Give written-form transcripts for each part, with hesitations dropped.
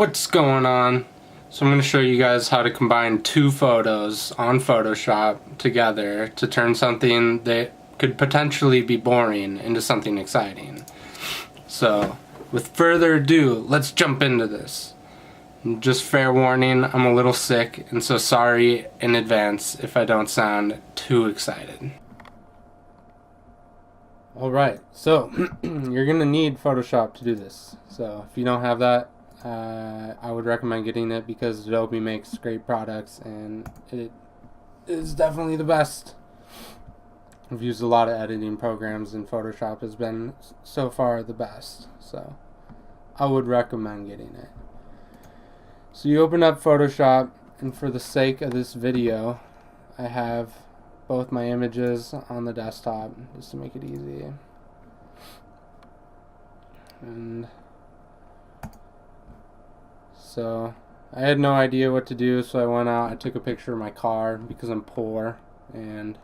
What's going on? So I'm going to show you guys how to combine two photos on Photoshop together to turn something that could potentially be boring into something exciting. So with further ado, let's jump into this. Just fair warning, I'm a little sick, and so sorry in advance if I don't sound too excited. Alright, so you're going to need Photoshop to do this. So if you don't have that, I would recommend getting it because Adobe makes great products and it is definitely the best. I've used a lot of editing programs and Photoshop has been so far the best, so I would recommend getting it. So you open up Photoshop, and for the sake of this video I have both my images on the desktop just to make it easy. And so I had no idea what to do, so I went out, I took a picture of my car because I'm poor and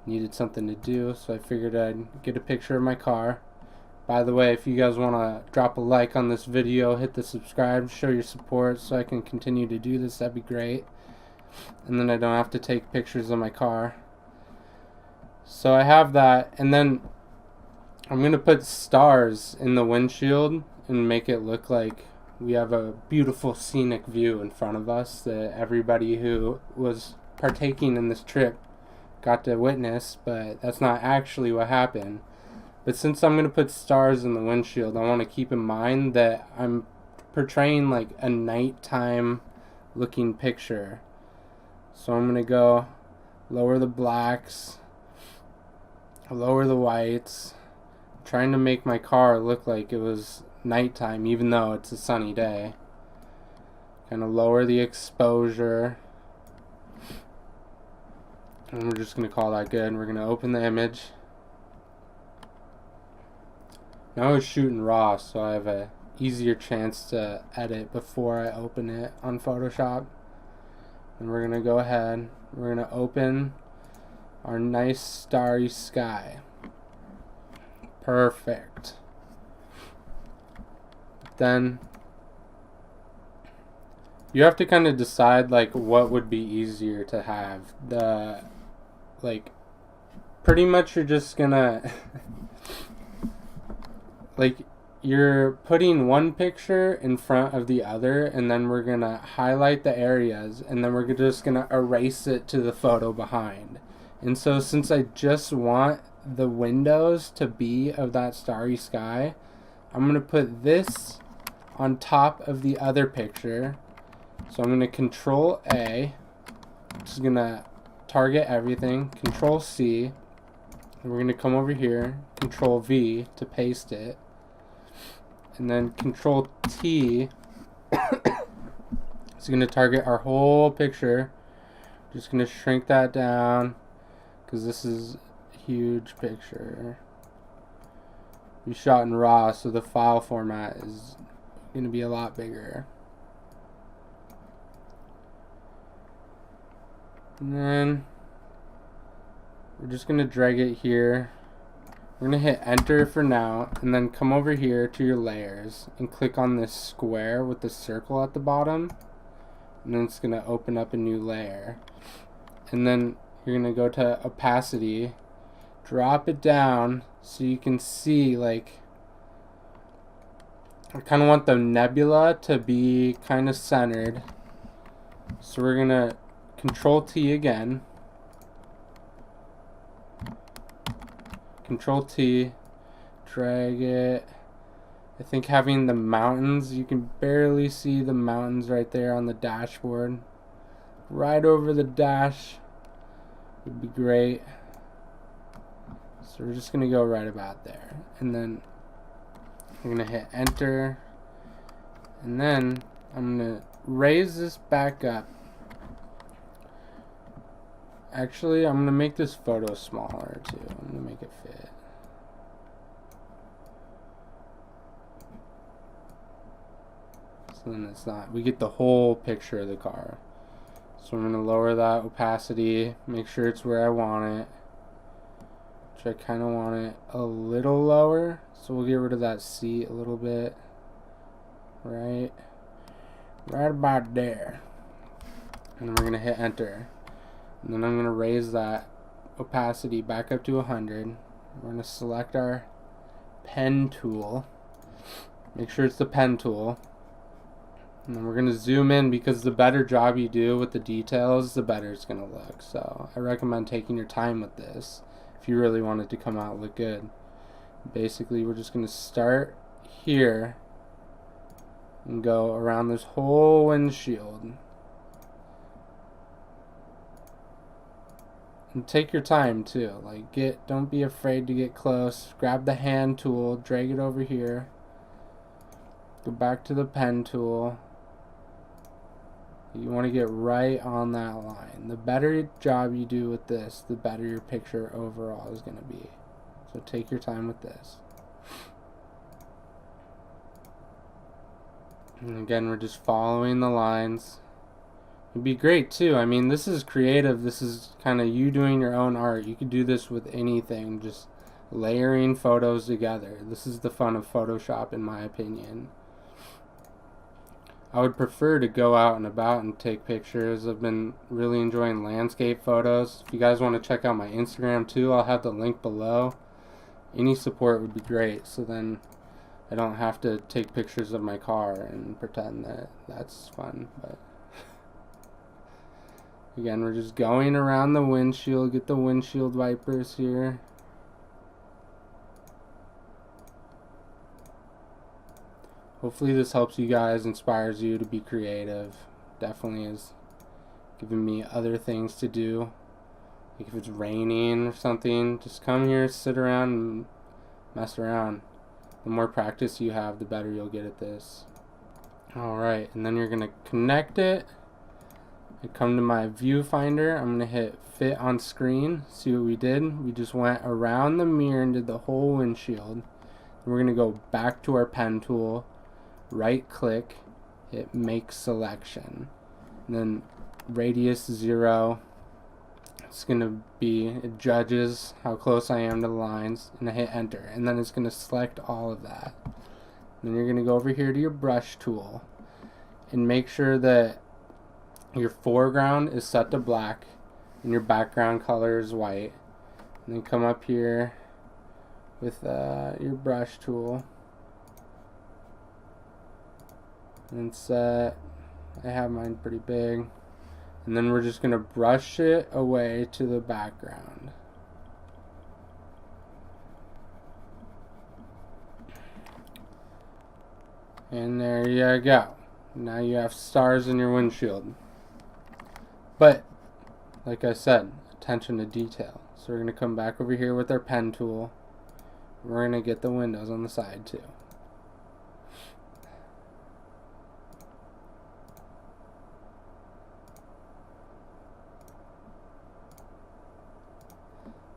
needed something to do, so I figured I'd get a picture of my car. By the way, if you guys want to drop a like on this video, hit the subscribe, show your support so I can continue to do this, that'd be great. And then I don't have to take pictures of my car. So I have that, and then I'm going to put stars in the windshield and make it look like we have a beautiful scenic view in front of us that everybody who was partaking in this trip got to witness, but that's not actually what happened. But since I'm going to put stars in the windshield, I want to keep in mind that I'm portraying like a nighttime looking picture. So I'm going to go lower the blacks, lower the whites, trying to make my car look like it was nighttime even though it's a sunny day. Kind of lower the exposure, and we're just going to call that good. We're going to open the image. Now I was shooting raw, so I have a easier chance to edit before I open it on Photoshop. And we're going to go ahead, we're going to open our nice starry sky. Perfect. Then you have to kind of decide like what would be easier to have. Pretty much you're just gonna like you're putting one picture in front of the other, and then we're gonna highlight the areas, and then we're just gonna erase it to the photo behind. And so since I just want the windows to be of that starry sky, I'm gonna put this on top of the other picture. So I'm gonna Control A, just gonna target everything, Control C, and we're gonna come over here, Control V to paste it, and then Control T is gonna target our whole picture. Just gonna shrink that down because this is a huge picture. We shot in RAW, so the file format is going to be a lot bigger. And then we're just going to drag it here. We're going to hit enter for now, and then come over here to your layers and click on this square with the circle at the bottom, and then it's going to open up a new layer. And then you're going to go to opacity, drop it down so you can see, like, I kind of want the nebula to be kind of centered. So we're going to Control T again. Control T, drag it. I think having the mountains, you can barely see the mountains right there on the dashboard. Right over the dash would be great. So we're just going to go right about there. And then I'm going to hit enter. And then I'm going to raise this back up. Actually, I'm going to make this photo smaller too. I'm going to make it fit. So then it's not, we get the whole picture of the car. So I'm going to lower that opacity, make sure it's where I want it. Which I kind of want it a little lower. So we'll get rid of that seat a little bit. Right. right about there. And then we're going to hit enter. And then I'm going to raise that opacity back up to 100. We're going to select our pen tool. Make sure it's the pen tool. And then we're going to zoom in, because the better job you do with the details, the better it's going to look. So I recommend taking your time with this if you really want it to come out look good. Basically, we're just going to start here and go around this whole windshield. And take your time too. Like, don't be afraid to get close. Grab the hand tool, drag it over here. Go back to the pen tool. You want to get right on that line. The better job you do with this, the better your picture overall is going to be. So take your time with this. And again, we're just following the lines. It'd be great too. I mean, this is creative. This is kind of you doing your own art. You could do this with anything, just layering photos together. This is the fun of Photoshop, in my opinion. I would prefer to go out and about and take pictures. I've been really enjoying landscape photos. If you guys want to check out my Instagram too, I'll have the link below. Any support would be great, so then I don't have to take pictures of my car and pretend that that's fun. But again, we're just going around the windshield. Get the windshield wipers here. Hopefully this helps you guys, inspires you to be creative. Definitely is giving me other things to do. Like if it's raining or something, just come here, sit around and mess around. The more practice you have, the better you'll get at this. Alright, and then you're going to connect it. I come to my viewfinder. I'm going to hit fit on screen. See what we did? We just went around the mirror and did the whole windshield. We're going to go back to our pen tool. Right click, hit make selection, and then radius 0. It's gonna be, it judges how close I am to the lines, and I hit enter, and then it's gonna select all of that. Then you're gonna go over here to your brush tool and make sure that your foreground is set to black and your background color is white. And then come up here with your brush tool and set, I have mine pretty big, and then we're just going to brush it away to the background. And there you go. Now you have stars in your windshield. But like I said, attention to detail. So we're going to come back over here with our pen tool. We're going to get the windows on the side too.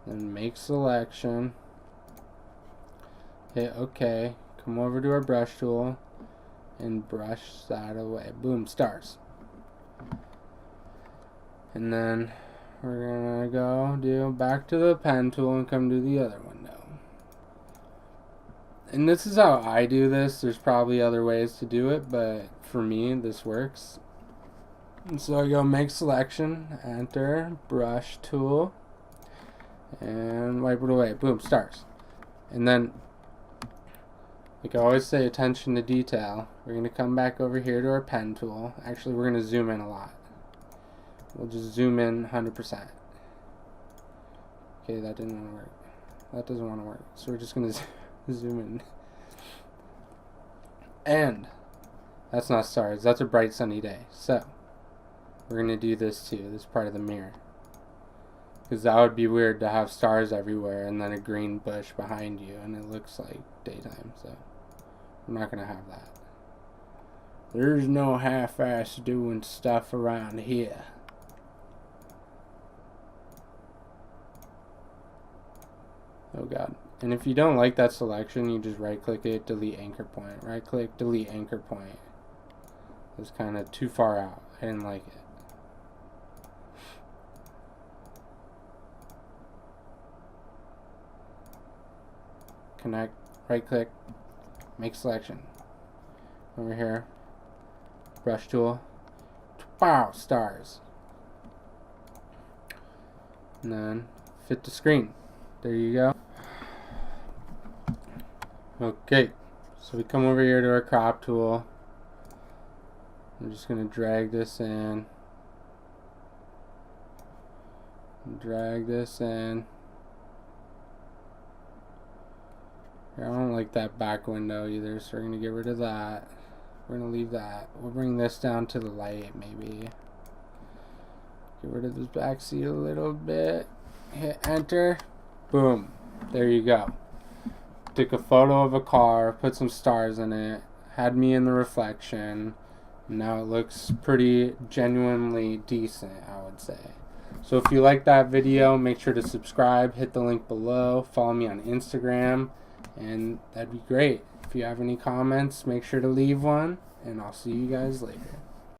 Then make selection, hit OK, come over to our brush tool and brush that away. Boom, stars. And then we're gonna go do back to the pen tool and come to the other window. And this is how I do this. There's probably other ways to do it, but for me this works. And so I go make selection, enter, brush tool, and wipe it away. Boom, stars. And then, like I always say, attention to detail. We're going to come back over here to our pen tool. Actually, we're going to zoom in a lot. We'll just zoom in 100%. Okay, that didn't want to work. That doesn't want to work. So we're just going to zoom in. And that's not stars. That's a bright sunny day. So we're going to do this too, this part of the mirror. Because that would be weird to have stars everywhere and then a green bush behind you and it looks like daytime. So we're not going to have that. There's no half-ass doing stuff around here. Oh god. And if you don't like that selection, you just right click it, delete anchor point. Right click, delete anchor point. It was kind of too far out. I didn't like it. Connect, right click, make selection. Over here, brush tool. Wow, stars. And then fit the screen. There you go. Okay, so we come over here to our crop tool. I'm just going to drag this in. Drag this in. I don't like that back window either, so we're going to get rid of that. We're going to leave that. We'll bring this down to the light, maybe. Get rid of this back seat a little bit. Hit enter. Boom. There you go. Took a photo of a car, put some stars in it, had me in the reflection. Now it looks pretty genuinely decent, I would say. So if you like that video, make sure to subscribe, hit the link below, follow me on Instagram, and that'd be great. If you have any comments, make sure to leave one, and I'll see you guys later.